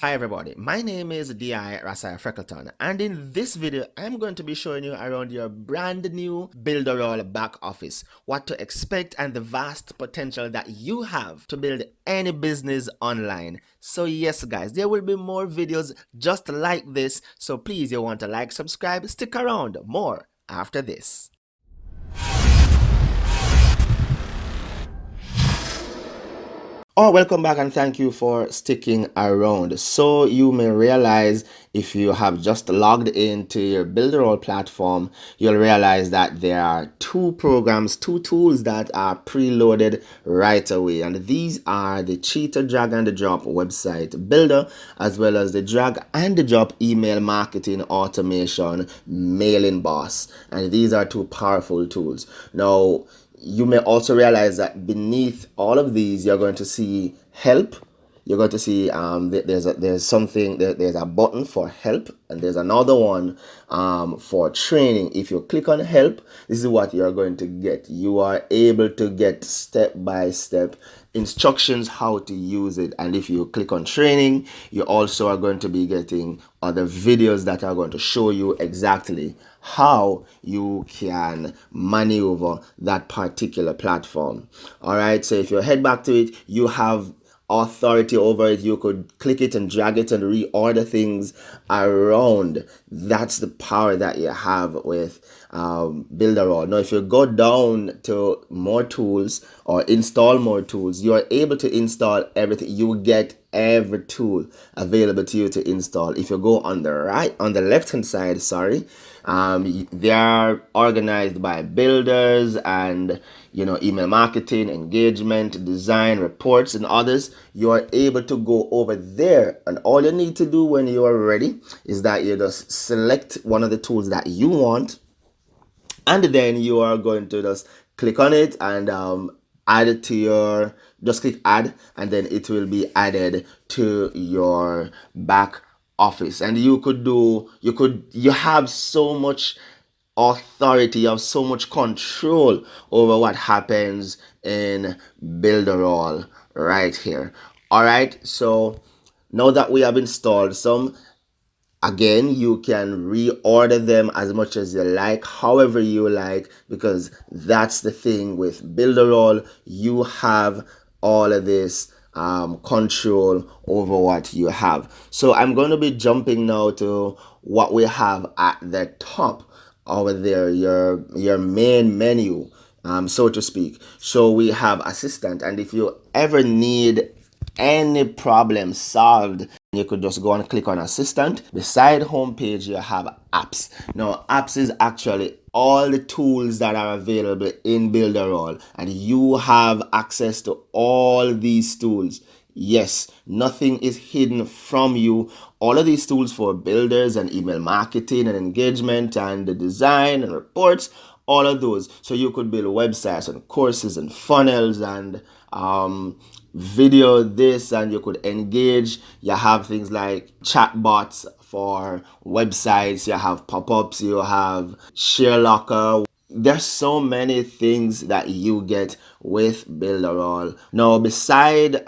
Hi everybody, my name is D.I. Rasai Freckleton, and in this video I'm going to be showing you around your brand new Builderall back office, what to expect and the vast potential that you have to build any business online. So yes guys, there will be more videos just like this, so please you want to like, subscribe, stick around, more after this. Oh, welcome back and thank you for sticking around. So you may realize if you have just logged into your Builderall platform, you'll realize that there are two programs, two tools that are preloaded right away. And these are the Cheetah Drag and Drop website builder, as well as the Drag and Drop email marketing automation mailing boss. And these are two powerful tools. Now, you may also realize that beneath all of these, you're going to see help. You're going to see there's a button for help, and there's another one for training. If you click on help, this is what you're going to get. You are able to get step-by-step instructions how to use it. And if you click on training, you also are going to be getting other videos that are going to show you exactly how you can maneuver that particular platform. All right, so if you head back to it, you have authority over it. You could click it and drag it and reorder things around. That's the power that you have with Builderall. Now if you go down to more tools or install more tools, you are able to install everything. You get every tool available to you to install. If you go on the left hand side, they are organized by builders and email marketing, engagement, design, reports, and others. You are able to go over there, and all you need to do when you are ready is that you just select one of the tools that you want, and then you are going to just click on it and add it to your, just click add, and then it will be added to your back office. And you have so much authority, you have so much control over what happens in Builderall right here. All right, so now that we have installed some, again, you can reorder them as much as you like, however you like, because that's the thing with Builderall. You have all of this control over what you have. So I'm going to be jumping now to what we have at the top over there, your main menu, so to speak. So we have assistant, and if you ever need any problem solved, you could just go and click on assistant. Beside homepage, you have apps. Now apps is actually all the tools that are available in Builderall, and you have access to all these tools. Yes, nothing is hidden from you. All of these tools for builders and email marketing and engagement and the design and reports, all of those. So you could build websites and courses and funnels and video this, and you could engage. You have things like chatbots for websites, you have pop-ups, you have share locker. There's so many things that you get with Builderall. Now beside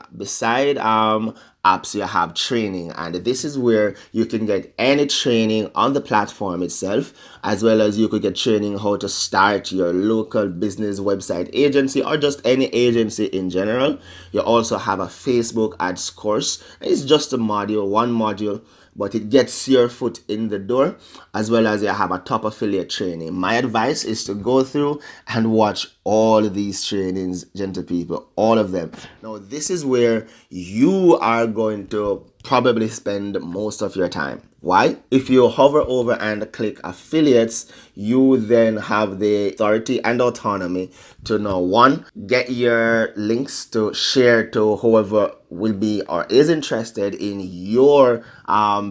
apps, you have training, and this is where you can get any training on the platform itself, as well as you could get training how to start your local business website agency or just any agency in general. You also have a Facebook ads course. It's just a module, one module, but it gets your foot in the door, as well as you have a top affiliate training. My advice is to go through and watch all of these trainings, gentle people, all of them. Now this is where you are going to probably spend most of your time. Why? If you hover over and click affiliates, you then have the authority and autonomy to now, one, get your links to share to whoever will be or is interested in your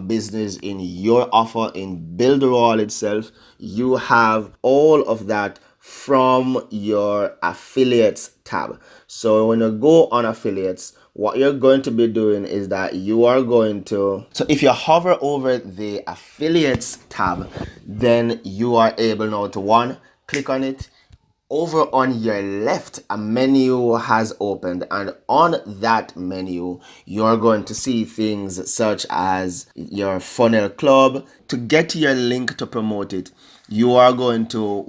business, in your offer, in Builderall itself. You have all of that from your affiliates tab. So when you go on affiliates, what you're going to be doing is that you are going to, so if you hover over the affiliates tab, then you are able now to, one, click on it, over on your left, a menu has opened, and on that menu, you're going to see things such as your funnel club. To get your link to promote it, you are going to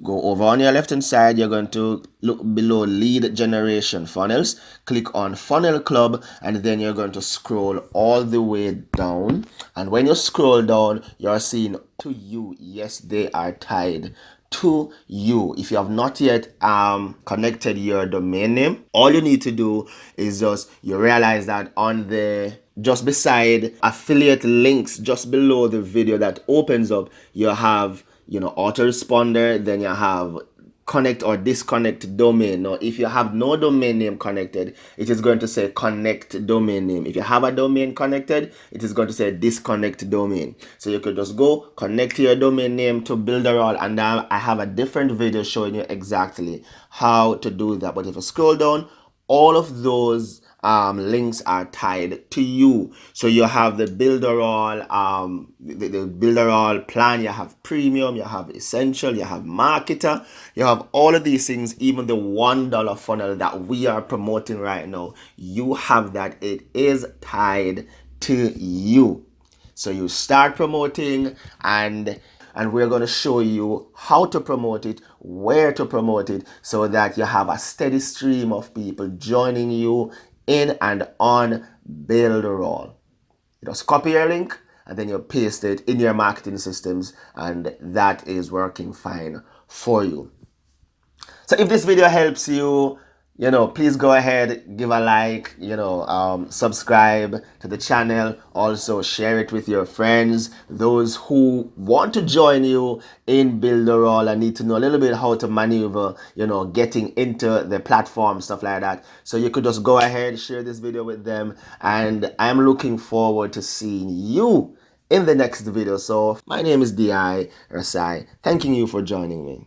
go over on your left hand side. You're going to look below lead generation funnels, click on funnel club, and then you're going to scroll all the way down. And when you scroll down, you're seeing to you. Yes, they are tied to you. If you have not yet connected your domain name, all you need to do is just, you realize that on the just beside affiliate links, just below the video that opens up, you have, autoresponder, then you have connect or disconnect domain. Now, if you have no domain name connected, it is going to say connect domain name. If you have a domain connected, it is going to say disconnect domain. So you could just go connect your domain name to Builderall, and now I have a different video showing you exactly how to do that. But if you scroll down, all of those links are tied to you. So you have the Builderall, the Builderall plan, you have premium, you have essential, you have marketer, you have all of these things, even the $1 funnel that we are promoting right now. You have that. It is tied to you. So you start promoting, and we're going to show you how to promote it, where to promote it, so that you have a steady stream of people joining you in and on Builderall. You just copy your link and then you paste it in your marketing systems, and that is working fine for you. So if this video helps you, please go ahead, give a like, subscribe to the channel. Also share it with your friends, those who want to join you in Builderall and need to know a little bit how to maneuver, getting into the platform, stuff like that. So you could just go ahead, share this video with them, and I'm looking forward to seeing you in the next video. So my name is Di Rasai, thanking you for joining me.